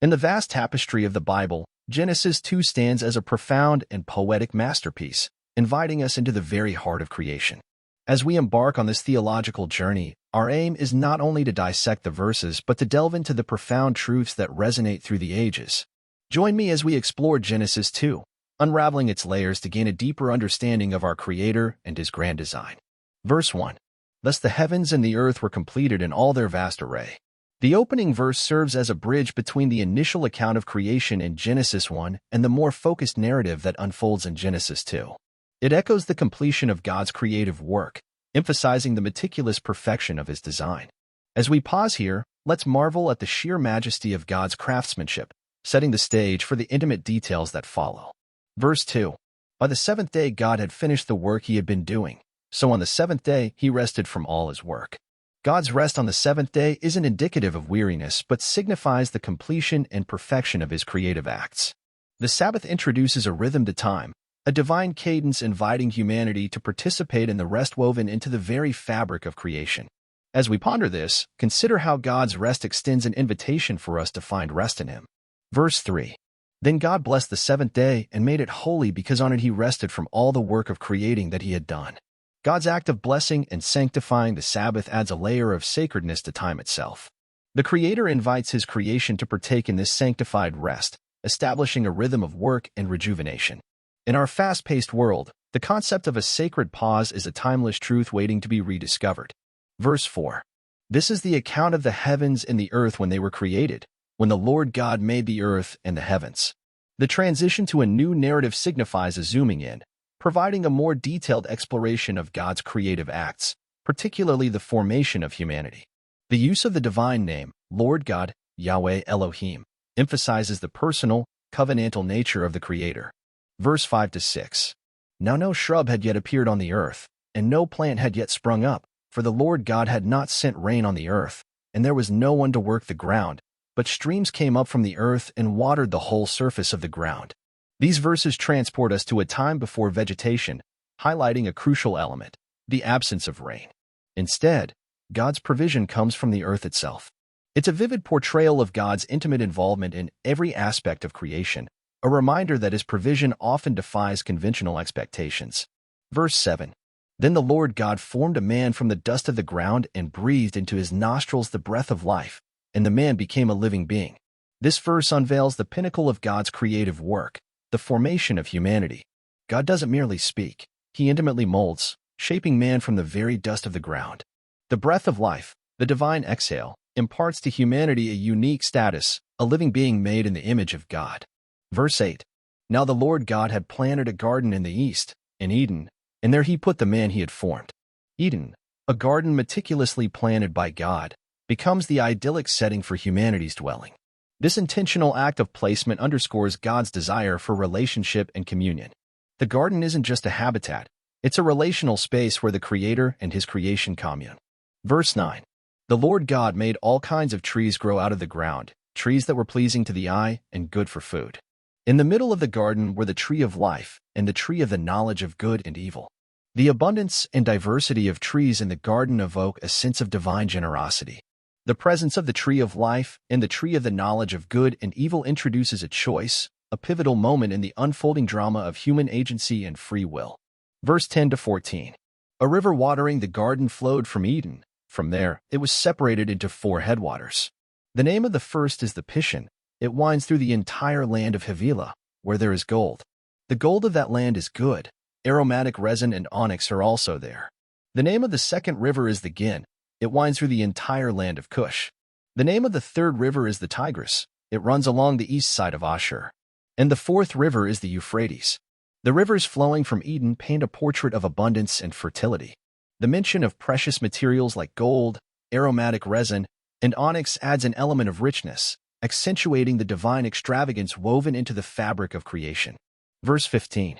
In the vast tapestry of the Bible, Genesis 2 stands as a profound and poetic masterpiece, inviting us into the very heart of creation. As we embark on this theological journey, our aim is not only to dissect the verses but to delve into the profound truths that resonate through the ages. Join me as we explore Genesis 2, unraveling its layers to gain a deeper understanding of our Creator and His grand design. Verse 1. Thus the heavens and the earth were completed in all their vast array. The opening verse serves as a bridge between the initial account of creation in Genesis 1 and the more focused narrative that unfolds in Genesis 2. It echoes the completion of God's creative work, emphasizing the meticulous perfection of His design. As we pause here, let's marvel at the sheer majesty of God's craftsmanship, setting the stage for the intimate details that follow. Verse 2. By the seventh day God had finished the work He had been doing, so on the seventh day He rested from all His work. God's rest on the seventh day isn't indicative of weariness but signifies the completion and perfection of His creative acts. The Sabbath introduces a rhythm to time, a divine cadence inviting humanity to participate in the rest woven into the very fabric of creation. As we ponder this, consider how God's rest extends an invitation for us to find rest in Him. Verse 3. Then God blessed the seventh day and made it holy because on it He rested from all the work of creating that He had done. God's act of blessing and sanctifying the Sabbath adds a layer of sacredness to time itself. The Creator invites His creation to partake in this sanctified rest, establishing a rhythm of work and rejuvenation. In our fast-paced world, the concept of a sacred pause is a timeless truth waiting to be rediscovered. Verse 4. This is the account of the heavens and the earth when they were created, when the Lord God made the earth and the heavens. The transition to a new narrative signifies a zooming in, providing a more detailed exploration of God's creative acts, particularly the formation of humanity. The use of the divine name, Lord God, Yahweh Elohim, emphasizes the personal, covenantal nature of the Creator. Verse 5-6. Now no shrub had yet appeared on the earth, and no plant had yet sprung up, for the Lord God had not sent rain on the earth, and there was no one to work the ground, but streams came up from the earth and watered the whole surface of the ground. These verses transport us to a time before vegetation, highlighting a crucial element, the absence of rain. Instead, God's provision comes from the earth itself. It's a vivid portrayal of God's intimate involvement in every aspect of creation, a reminder that His provision often defies conventional expectations. Verse 7. Then the Lord God formed a man from the dust of the ground and breathed into his nostrils the breath of life, and the man became a living being. This verse unveils the pinnacle of God's creative work, the formation of humanity. God doesn't merely speak. He intimately molds, shaping man from the very dust of the ground. The breath of life, the divine exhale, imparts to humanity a unique status, a living being made in the image of God. Verse 8. Now the Lord God had planted a garden in the east, in Eden, and there He put the man He had formed. Eden, a garden meticulously planted by God, becomes the idyllic setting for humanity's dwelling. This intentional act of placement underscores God's desire for relationship and communion. The garden isn't just a habitat, it's a relational space where the Creator and His creation commune. Verse 9. The Lord God made all kinds of trees grow out of the ground, trees that were pleasing to the eye and good for food. In the middle of the garden were the tree of life and the tree of the knowledge of good and evil. The abundance and diversity of trees in the garden evoke a sense of divine generosity. The presence of the tree of life and the tree of the knowledge of good and evil introduces a choice, a pivotal moment in the unfolding drama of human agency and free will. Verse 10-14. A river watering the garden flowed from Eden. From there, it was separated into 4 headwaters. The name of the first is the Pishon. It winds through the entire land of Havilah, where there is gold. The gold of that land is good. Aromatic resin and onyx are also there. The name of the second river is the Gin. It winds through the entire land of Cush. The name of the third river is the Tigris. It runs along the east side of Ashur. And the fourth river is the Euphrates. The rivers flowing from Eden paint a portrait of abundance and fertility. The mention of precious materials like gold, aromatic resin, and onyx adds an element of richness, accentuating the divine extravagance woven into the fabric of creation. Verse 15.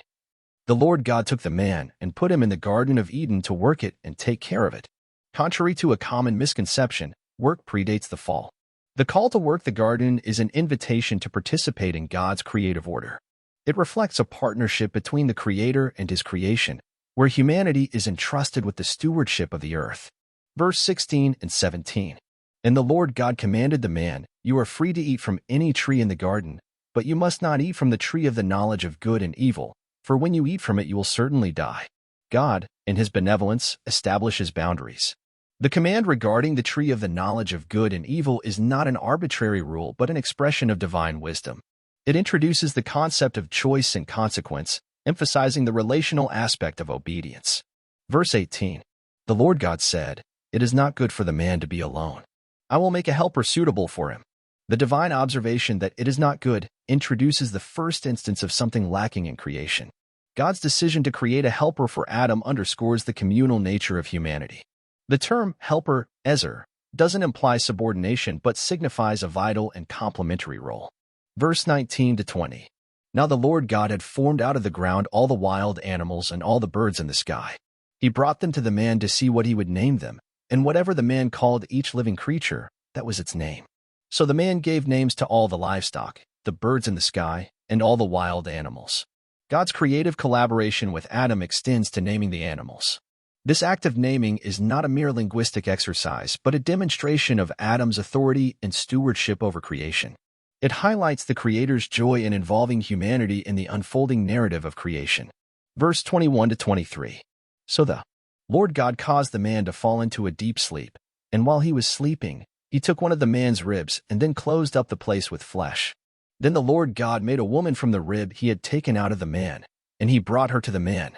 The Lord God took the man and put him in the Garden of Eden to work it and take care of it. Contrary to a common misconception, work predates the fall. The call to work the garden is an invitation to participate in God's creative order. It reflects a partnership between the Creator and His creation, where humanity is entrusted with the stewardship of the earth. Verse 16 and 17. And the Lord God commanded the man, You are free to eat from any tree in the garden, but you must not eat from the tree of the knowledge of good and evil, for when you eat from it you will certainly die. God, in his benevolence, establishes boundaries. The command regarding the tree of the knowledge of good and evil is not an arbitrary rule but an expression of divine wisdom. It introduces the concept of choice and consequence, emphasizing the relational aspect of obedience. Verse 18. The Lord God said, "It is not good for the man to be alone. I will make a helper suitable for him." The divine observation that it is not good introduces the first instance of something lacking in creation. God's decision to create a helper for Adam underscores the communal nature of humanity. The term helper, ezer, doesn't imply subordination but signifies a vital and complementary role. Verse 19 to 20. Now the Lord God had formed out of the ground all the wild animals and all the birds in the sky. He brought them to the man to see what he would name them, and whatever the man called each living creature, that was its name. So the man gave names to all the livestock, the birds in the sky, and all the wild animals. God's creative collaboration with Adam extends to naming the animals. This act of naming is not a mere linguistic exercise, but a demonstration of Adam's authority and stewardship over creation. It highlights the Creator's joy in involving humanity in the unfolding narrative of creation. Verse 21 to 23. So the Lord God caused the man to fall into a deep sleep, and while he was sleeping, he took one of the man's ribs and then closed up the place with flesh. Then the Lord God made a woman from the rib he had taken out of the man, and he brought her to the man.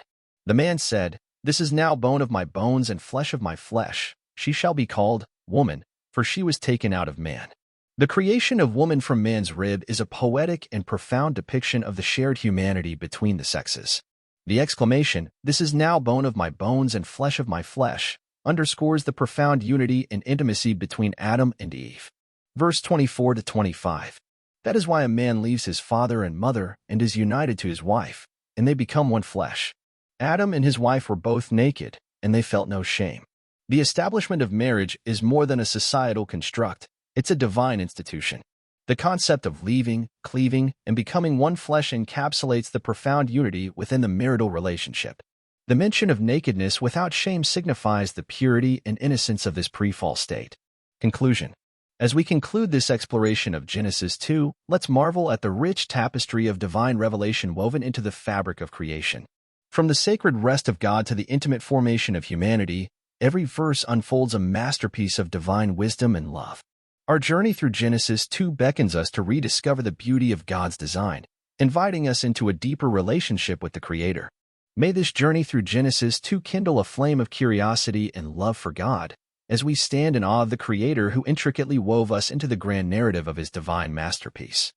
The man said, "This is now bone of my bones and flesh of my flesh. She shall be called woman, for she was taken out of man." The creation of woman from man's rib is a poetic and profound depiction of the shared humanity between the sexes. The exclamation, "This is now bone of my bones and flesh of my flesh," underscores the profound unity and intimacy between Adam and Eve. Verse 24 to 25. That is why a man leaves his father and mother and is united to his wife, and they become one flesh. Adam and his wife were both naked, and they felt no shame. The establishment of marriage is more than a societal construct, it's a divine institution. The concept of leaving, cleaving, and becoming one flesh encapsulates the profound unity within the marital relationship. The mention of nakedness without shame signifies the purity and innocence of this pre-fall state. Conclusion. As we conclude this exploration of Genesis 2, let's marvel at the rich tapestry of divine revelation woven into the fabric of creation. From the sacred rest of God to the intimate formation of humanity, every verse unfolds a masterpiece of divine wisdom and love. Our journey through Genesis 2 beckons us to rediscover the beauty of God's design, inviting us into a deeper relationship with the Creator. May this journey through Genesis 2 kindle a flame of curiosity and love for God, as we stand in awe of the Creator who intricately wove us into the grand narrative of His divine masterpiece.